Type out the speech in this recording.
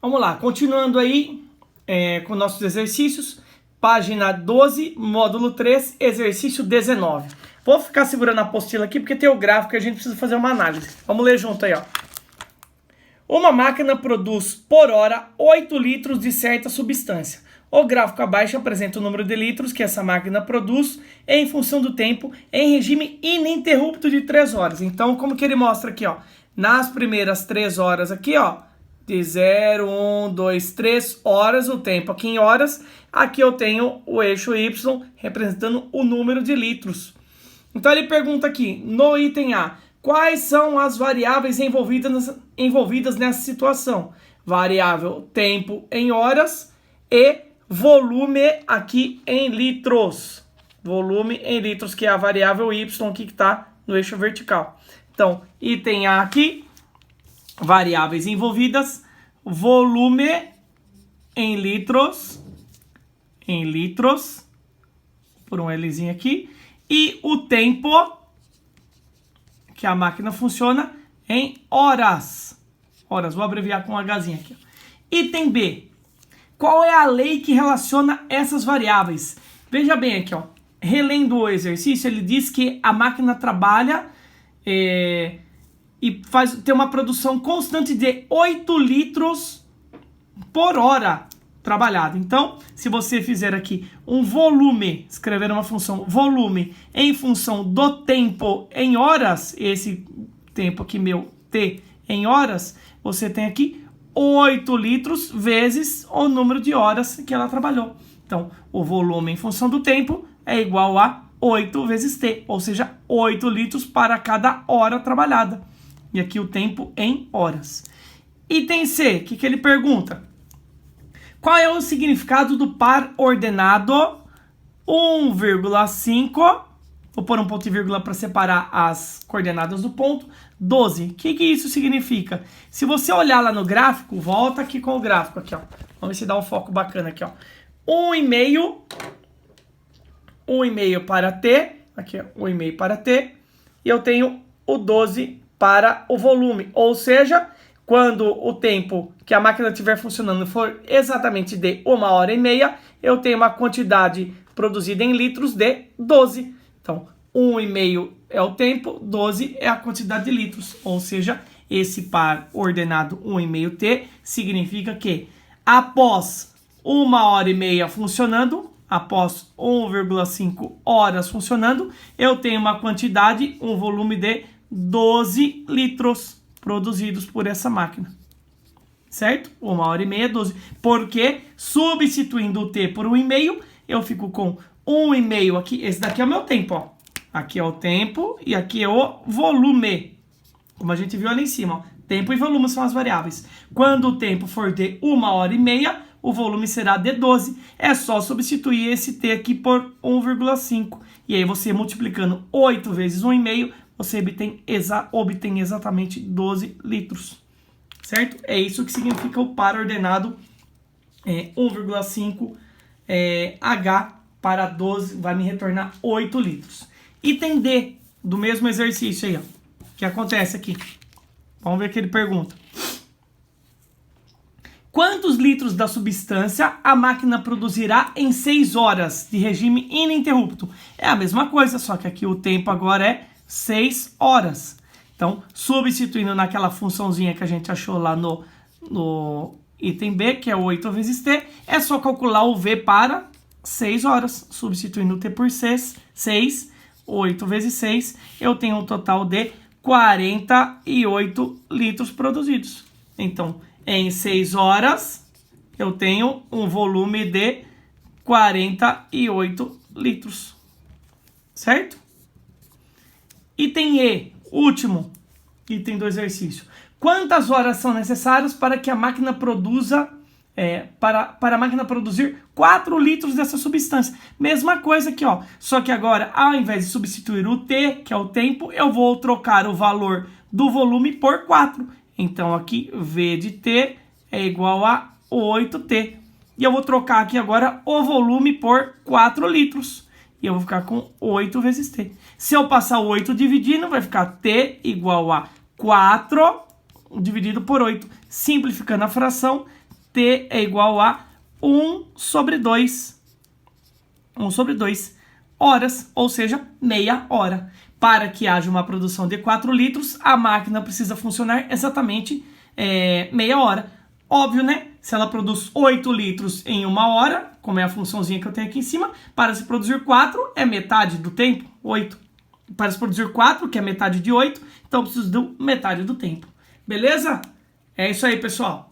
Vamos lá, continuando aí com nossos exercícios, página 12, módulo 3, exercício 19. Vou ficar segurando a apostila aqui porque tem o gráfico e a gente precisa fazer uma análise. Vamos ler junto aí, ó. Uma máquina produz por hora 8 litros de certa substância. O gráfico abaixo apresenta o número de litros que essa máquina produz em função do tempo em regime ininterrupto de 3 horas. Então, como que ele mostra aqui, ó? Nas primeiras 3 horas aqui, ó, de 0, 1, 2, 3 horas, o tempo aqui em horas. Aqui eu tenho o eixo Y representando o número de litros. Então ele pergunta aqui, no item A, quais são as variáveis envolvidas nessa situação? Variável tempo em horas e volume aqui em litros. Volume em litros, que é a variável Y aqui que está no eixo vertical. Então, item A aqui, variáveis envolvidas, volume em litros, por um Lzinho aqui, e o tempo que a máquina funciona em horas. Horas, vou abreviar com um Hzinho aqui. Item B, qual é a lei que relaciona essas variáveis? Veja bem aqui, ó, relendo o exercício, ele diz que a máquina trabalha e tem uma produção constante de 8 litros por hora trabalhada. Então, se você fizer aqui um volume, escrever uma função volume em função do tempo em horas, esse tempo aqui meu, T em horas, você tem aqui 8 litros vezes o número de horas que ela trabalhou. Então, o volume em função do tempo é igual a 8 vezes T, ou seja, 8 litros para cada hora trabalhada. E aqui o tempo em horas. Item C, o que ele pergunta? Qual é o significado do par ordenado 1,5? Vou pôr um ponto e vírgula para separar as coordenadas do ponto. 12. O que isso significa? Se você olhar lá no gráfico, volta aqui com o gráfico. Aqui, ó. Vamos ver se dá um foco bacana aqui, ó. 1,5 para T. Aqui, ó, 1,5 para T. E eu tenho o 12 para o volume. Ou seja, quando o tempo que a máquina estiver funcionando for exatamente de 1h30, eu tenho uma quantidade produzida em litros de 12. Então, 1,5 é o tempo, 12 é a quantidade de litros. Ou seja, esse par ordenado 1,5T significa que após 1h30 funcionando, após 1,5 horas funcionando, eu tenho uma quantidade, um volume de 12 litros produzidos por essa máquina. Certo? 1h30, 12. Porque substituindo o T por 1,5, eu fico com 1,5 aqui. Esse daqui é o meu tempo, ó. Aqui é o tempo e aqui é o volume. Como a gente viu ali em cima, ó. Tempo e volume são as variáveis. Quando o tempo for de 1h30, o volume será de 12. É só substituir esse T aqui por 1,5. E aí você multiplicando 8 vezes 1,5, você obtém exatamente 12 litros. Certo? É isso que significa o par ordenado 1,5 H para 12, vai me retornar 8 litros. Item D, do mesmo exercício aí, ó. O que acontece aqui? Vamos ver o que ele pergunta. Quantos litros da substância a máquina produzirá em 6 horas de regime ininterrupto? É a mesma coisa, só que aqui o tempo agora é 6 horas. Então, substituindo naquela funçãozinha que a gente achou lá no item B, que é 8 vezes T, é só calcular o V para 6 horas. Substituindo o T por 6, 8 vezes 6, eu tenho um total de 48 litros produzidos. Então, em 6 horas, eu tenho um volume de 48 litros. Certo? Item E, último item do exercício. Quantas horas são necessárias para que a máquina produza, para a máquina produzir 4 litros dessa substância? Mesma coisa aqui, ó. Só que agora, ao invés de substituir o T, que é o tempo, eu vou trocar o valor do volume por 4. Então, aqui, V de T é igual a 8T. E eu vou trocar aqui agora o volume por 4 litros. E eu vou ficar com 8 vezes T. Se eu passar o 8 dividindo, vai ficar T igual a 4 dividido por 8. Simplificando a fração, T é igual a 1 sobre 2. 1 sobre 2 horas, ou seja, meia hora. Para que haja uma produção de 4 litros, a máquina precisa funcionar exatamente meia hora. Óbvio, né? Se ela produz 8 litros em 1 hora, como é a funçãozinha que eu tenho aqui em cima, para se produzir 4 é metade do tempo, 8. Para se produzir 4, que é metade de 8, então eu preciso de metade do tempo. Beleza? É isso aí, pessoal.